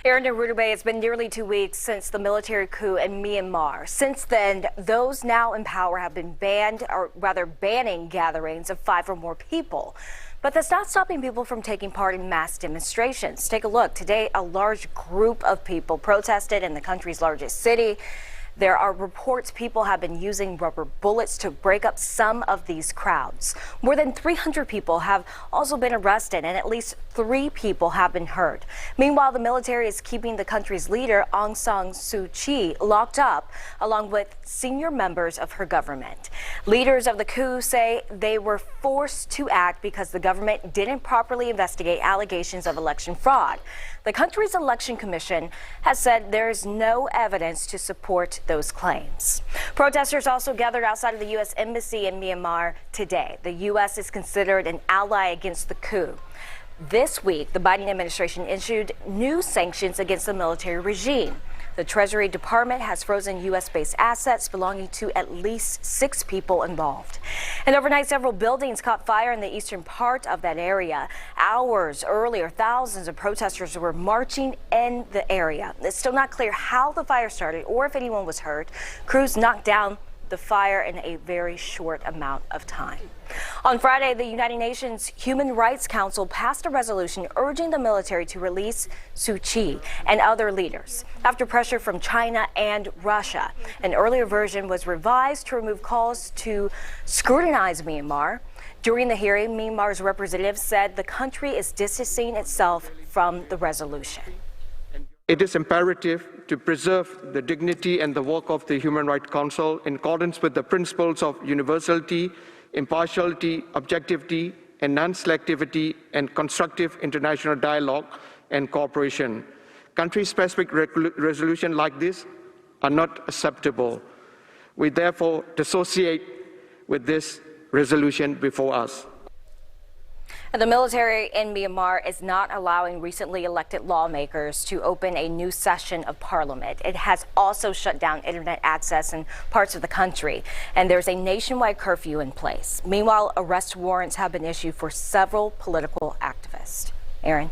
Aaron Narudabay, it's been nearly 2 weeks since the military coup in Myanmar. Since then, those now in power have been banning gatherings of 5 or more people. But that's not stopping people from taking part in mass demonstrations. Take a look. Today, a large group of people protested in the country's largest city. There are reports people have been using rubber bullets to break up some of these crowds. More than 300 people have also been arrested and at least 3 people have been hurt. Meanwhile, the military is keeping the country's leader, Aung San Suu Kyi, locked up along with senior members of her government. Leaders of the coup say they were forced to act because the government didn't properly investigate allegations of election fraud. The country's election commission has said there is no evidence to support those claims. Protesters also gathered outside of the U.S. Embassy in Myanmar today. The U.S. is considered an ally against the coup. This week, the Biden administration issued new sanctions against the military regime. The Treasury Department has frozen U.S.-based assets belonging to at least 6 people involved. And overnight, several buildings caught fire in the eastern part of that area. Hours earlier, thousands of protesters were marching in the area. It's still not clear how the fire started or if anyone was hurt. Crews knocked down the fire in a very short amount of time. On Friday, the United Nations Human Rights Council passed a resolution urging the military to release Suu Kyi and other leaders after pressure from China and Russia. An earlier version was revised to remove calls to scrutinize Myanmar. During the hearing, Myanmar's representative said the country is distancing itself from the resolution. It is imperative to preserve the dignity and the work of the Human Rights Council in accordance with the principles of universality, impartiality, objectivity, and non-selectivity, and constructive international dialogue and cooperation. Country-specific resolutions like this are not acceptable. We therefore dissociate with this resolution before us. And the military in Myanmar is not allowing recently elected lawmakers to open a new session of parliament. It has also shut down internet access in parts of the country, and there's a nationwide curfew in place. Meanwhile, arrest warrants have been issued for several political activists. Aaron.